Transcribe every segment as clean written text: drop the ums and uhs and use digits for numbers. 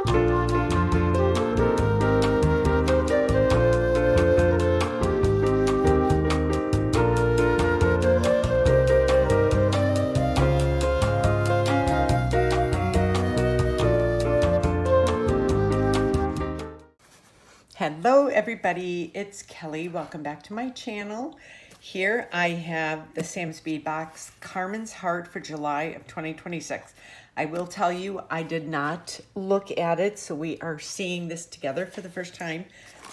Hello everybody, it's Kelly. Welcome back to my channel. Here I have the Sam's Bead box, Carmen's Heart for July of 2026. I will tell you, I did not look at it, so we are seeing this together for the first time.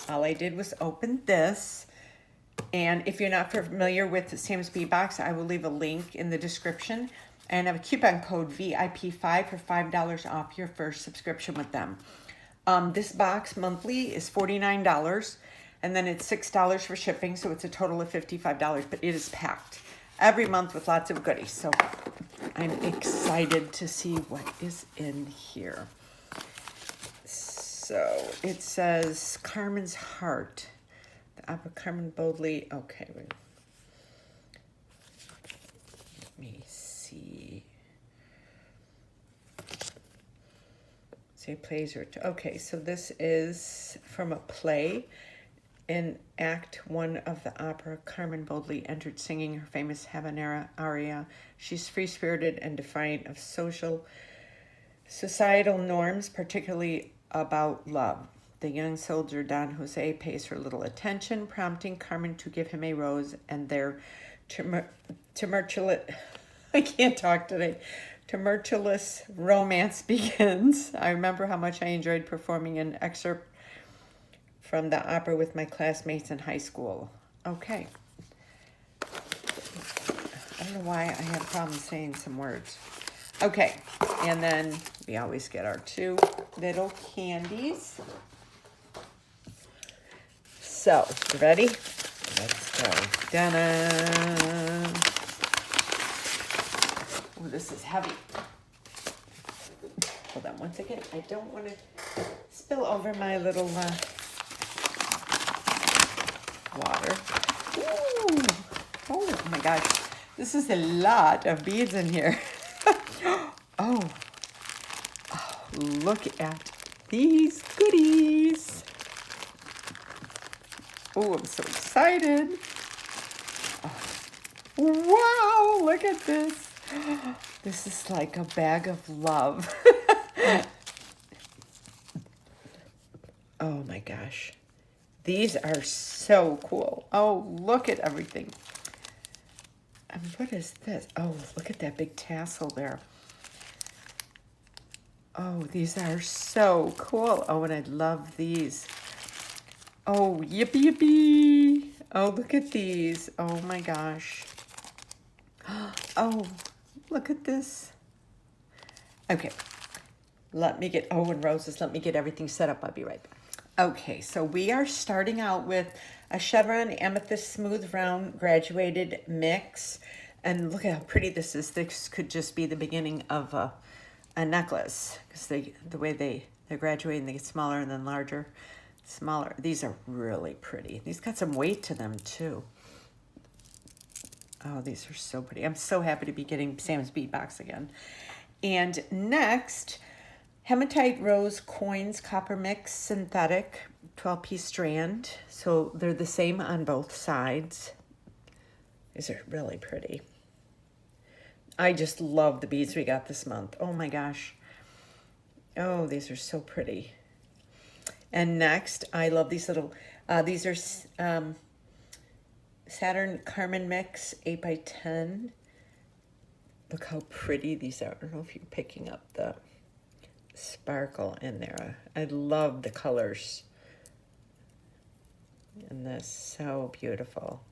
All I did was open this. And if you're not familiar with the Sam's Bead box, I will leave a link in the description. And I have a coupon code VIP5 for $5 off your first subscription with them. This box monthly is $49, and then it's $6 for shipping, so it's a total of $55, but it is packed every month with lots of goodies. So I'm excited to see what is in here. So it says Carmen's Heart. The opera Carmen boldly. Okay, wait. Let me see. Say plays or okay, so this is from a play. In Act 1 of the opera, Carmen boldly entered singing her famous habanera aria. She's free-spirited and defiant of societal norms, particularly about love. The young soldier Don Jose pays her little attention, prompting Carmen to give him a rose, and their tumultuous, I can't talk today, tumultuous romance begins. I remember how much I enjoyed performing an excerpt from the opera with my classmates in high school. Okay. I don't know why I have problems saying some words. Okay, and then we always get our two little candies. So, you ready? Let's go. Ta-da! Oh, this is heavy. Hold on one second. I don't want to spill over my little water. Ooh. Oh my gosh. This is a lot of beads in here. Oh, look at these goodies. Oh, I'm so excited. Oh. Wow, look at this. This is like a bag of love. Oh my gosh. These are so cool. Oh, look at everything. And what is this? Oh, look at that big tassel there. Oh, these are so cool. Oh, and I love these. Oh, yippee yippee. Oh, look at these. Oh my gosh. Oh, look at this. Okay, let me get, oh, and roses, let me get everything set up. I'll be right back. Okay, so we are starting out with a chevron amethyst smooth round graduated mix. And look at how pretty this is. This could just be the beginning of a necklace, because the way they're graduating, they get smaller and then larger, smaller. These are really pretty. These got some weight to them too. Oh, these are so pretty. I'm so happy to be getting Sam's Bead box again. And next, hematite rose coins copper mix synthetic 12-piece strand. So they're the same on both sides. These are really pretty. I just love the beads we got this month. Oh my gosh. Oh, these are so pretty. And next, I love these little, these are Saturn Carmen mix 8x10. Look how pretty these are. I don't know if you're picking up the sparkle in there. I love the colors. And that's so beautiful.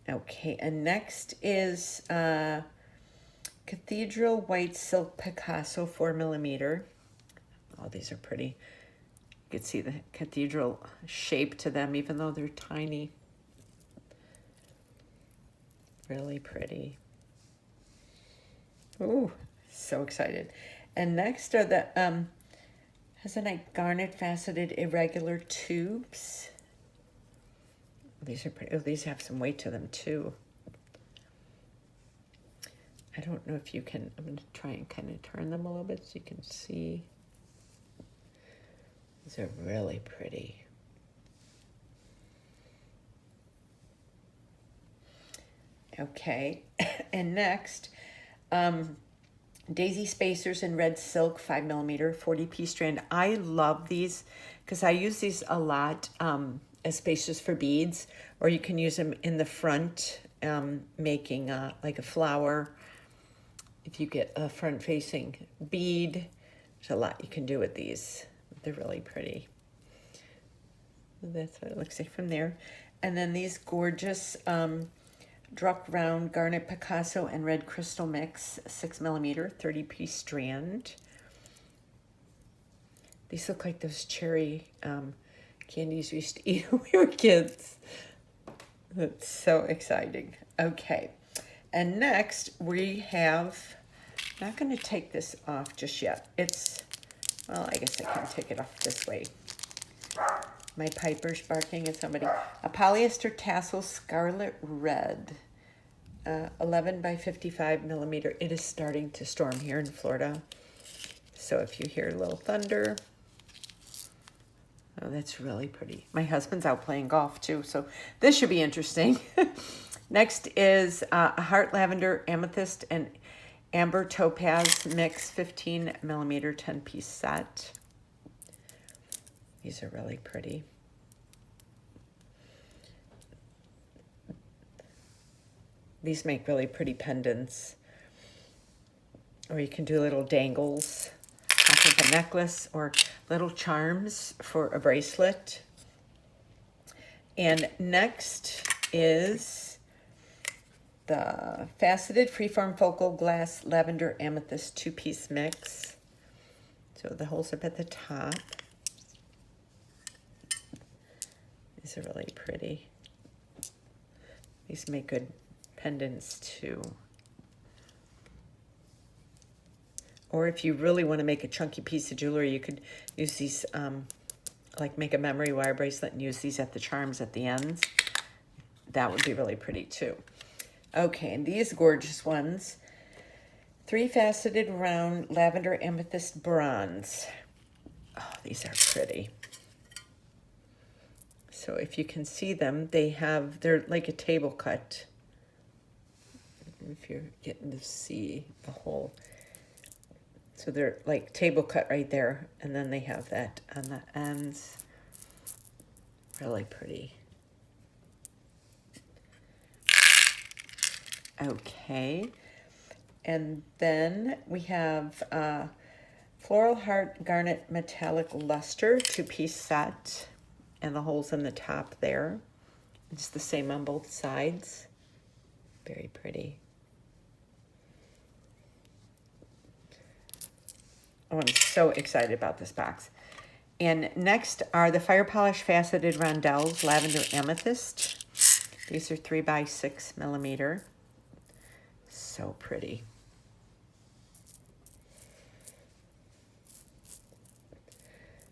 Okay, and next is Cathedral White Silk Picasso 4mm. Oh, these are pretty. You can see the cathedral shape to them, even though they're tiny. Really pretty. Ooh, so excited. And next are the hesonite garnet faceted irregular tubes. These are pretty. Oh, these have some weight to them too. I don't know if you can, I'm going to try and kind of turn them a little bit so you can see. These are really pretty. Okay, and next, daisy spacers in red silk, 5mm, 40-piece strand. I love these because I use these a lot as spacers for beads, or you can use them in the front, making like a flower. If you get a front-facing bead, there's a lot you can do with these. They're really pretty. That's what it looks like from there. And then these gorgeous drop round garnet Picasso and red crystal mix, 6mm, 30-piece strand. These look like those cherry candies we used to eat when we were kids. That's so exciting. Okay, and next we have, I'm not going to take this off just yet. It's, well, I guess I can take it off this way. My Piper's barking at somebody. A polyester tassel scarlet red, 11 by 55mm. It is starting to storm here in Florida. So if you hear a little thunder, oh, that's really pretty. My husband's out playing golf too, so this should be interesting. Next is a heart lavender, amethyst, and amber topaz mix, 15mm, 10-piece set. These are really pretty. These make really pretty pendants. Or you can do little dangles, I think a necklace, or little charms for a bracelet. And next is the faceted freeform focal glass lavender amethyst 2-piece mix. So the holes up at the top. These are really pretty. These make good pendants too. Or if you really want to make a chunky piece of jewelry, you could use these, like make a memory wire bracelet and use these at the charms at the ends. That would be really pretty too. Okay, and these gorgeous ones. 3-faceted round lavender amethyst bronze. Oh, these are pretty. So if you can see them, they're like a table cut. If you're getting to see the whole, so they're like table cut right there, and then they have that on the ends. Really pretty. Okay, and then we have floral heart garnet metallic luster 2-piece set, and the holes in the top there. It's the same on both sides. Very pretty. Oh, I'm so excited about this box. And next are the fire polish faceted rondelles, lavender amethyst. These are 3 by 6mm. So pretty.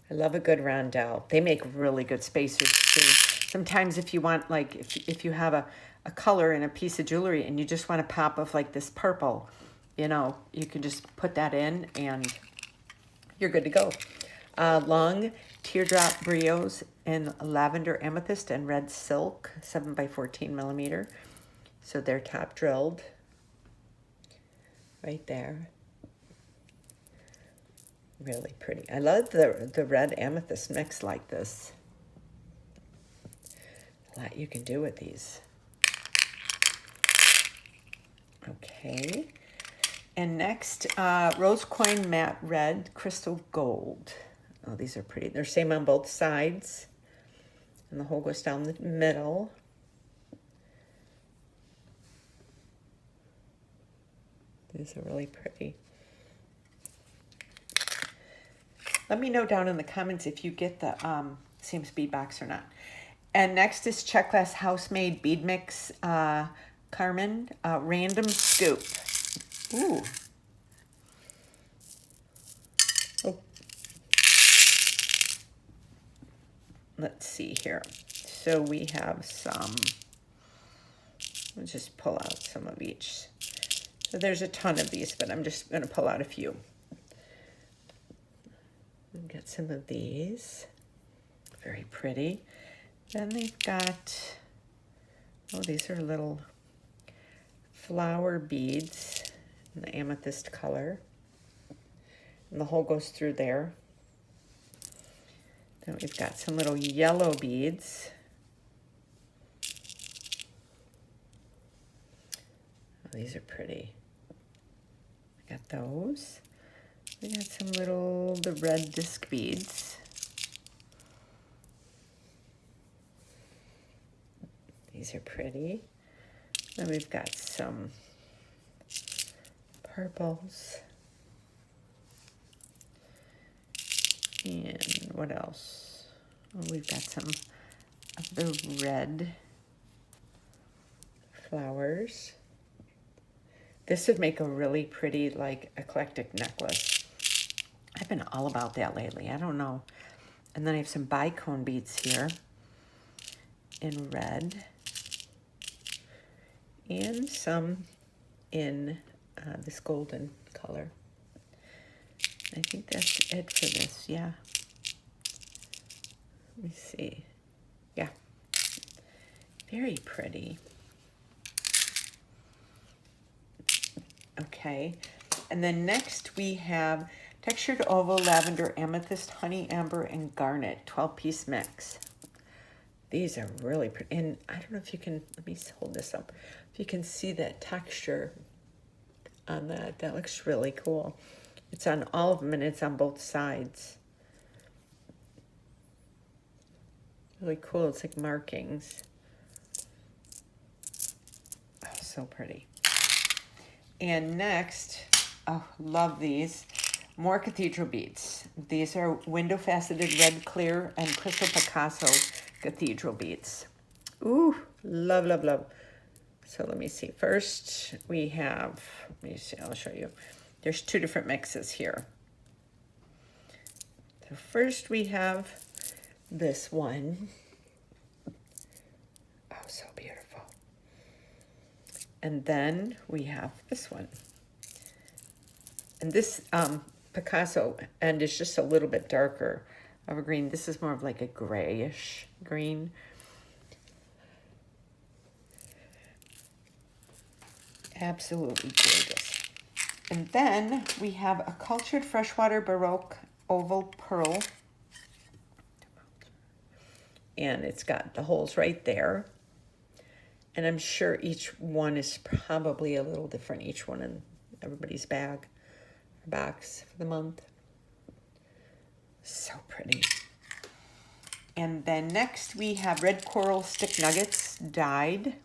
I love a good rondelle. They make really good spacers too. Sometimes if you want, like, if you have a color in a piece of jewelry and you just want a pop of like this purple, you know, you can just put that in and you're good to go. Long teardrop brios in lavender amethyst and red silk, 7 by 14mm. So they're top drilled right there. Really pretty. I love the red amethyst mix like this. A lot you can do with these. Okay. And next, rose coin matte red crystal gold. Oh, these are pretty. They're same on both sides. And the hole goes down the middle. These are really pretty. Let me know down in the comments if you get the Seams bead box or not. And next is Check Glass House Made Bead Mix, Carmen, Random Scoop. Ooh. Oh. Let's see here. So we have some, let's just pull out some of each. So there's a ton of these, but I'm just going to pull out a few. We've got some of these. Very pretty. Then they've got, oh, these are little flower beads in the amethyst color. And the hole goes through there. Then we've got some little yellow beads. Oh, these are pretty. We got those. We got some little, the red disc beads. These are pretty. Then we've got some purples. And what else? Oh, we've got some of the red flowers. This would make a really pretty, like, eclectic necklace. I've been all about that lately. I don't know. And then I have some bicone beads here in red. And some in this golden color. I think that's it for this, yeah. Let me see. Yeah. Very pretty. Okay. And then next we have textured oval, lavender, amethyst, honey, amber, and garnet, 12-piece mix. These are really pretty. And I don't know if you can, let me hold this up. If you can see that texture on that, that looks really cool. It's on all of them and it's on both sides. Really cool, it's like markings. Oh, so pretty. And next, oh, love these. More cathedral beads. These are window faceted red, clear, and crystal Picasso cathedral beads. Ooh, love, love, love. So let me see. First, we have, let me see, I'll show you. There's two different mixes here. So first we have this one. Oh, so beautiful. And then we have this one. And this Picasso end is just a little bit darker of a green. This is more of like a grayish green. Absolutely gorgeous. And then we have a cultured freshwater Baroque oval pearl. And it's got the holes right there. And I'm sure each one is probably a little different, each one in everybody's bag or box for the month. So pretty. And then next we have red coral stick nuggets dyed.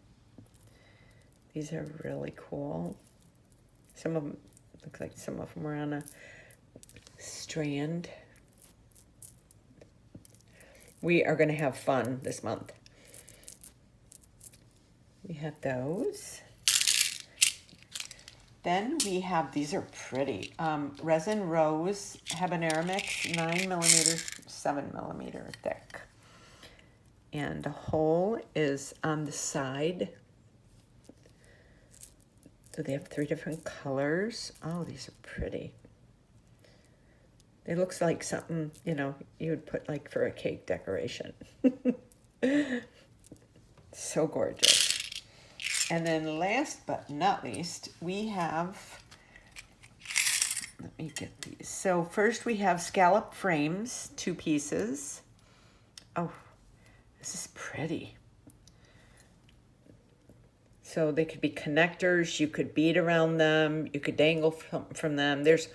These are really cool. Some of them look like some of them are on a strand. We are going to have fun this month. We have those. Then we have, these are pretty. Resin Rose Habanero Mix, 9 millimeters, 7 millimeter thick. And the hole is on the side. So they have 3 different colors. Oh, these are pretty. It looks like something, you know, you would put like for a cake decoration. So gorgeous. And then last but not least, we have, let me get these. So first we have scallop frames, 2 pieces. Oh, this is pretty. So they could be connectors, you could bead around them, you could dangle from them. There's,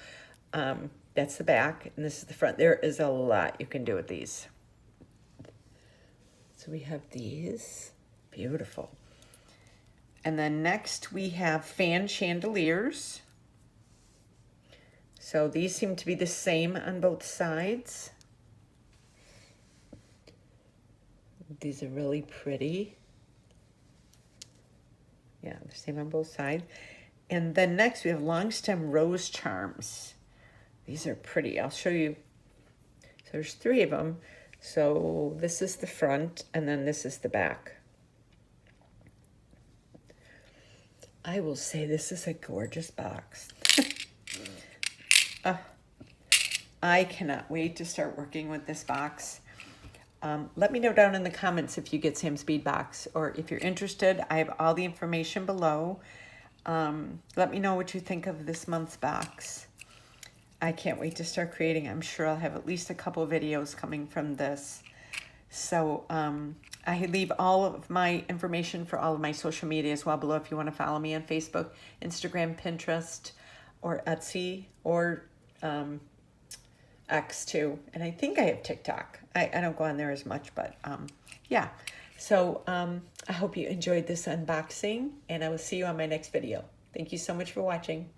that's the back, and this is the front. There is a lot you can do with these. So we have these, beautiful. And then next we have fan chandeliers. So these seem to be the same on both sides. These are really pretty. Yeah, the same on both sides. And then next we have long stem rose charms. These are pretty. I'll show you. So there's 3 of them. So this is the front and then this is the back. I will say this is a gorgeous box. I cannot wait to start working with this box. Let me know down in the comments if you get Sam's Bead Box, or if you're interested. I have all the information below. Let me know what you think of this month's box. I can't wait to start creating. I'm sure I'll have at least a couple of videos coming from this. So I leave all of my information for all of my social media as well below if you want to follow me on Facebook, Instagram, Pinterest, or Etsy, or X too. And I think I have TikTok. I don't go on there as much, but yeah. So I hope you enjoyed this unboxing, and I will see you on my next video. Thank you so much for watching.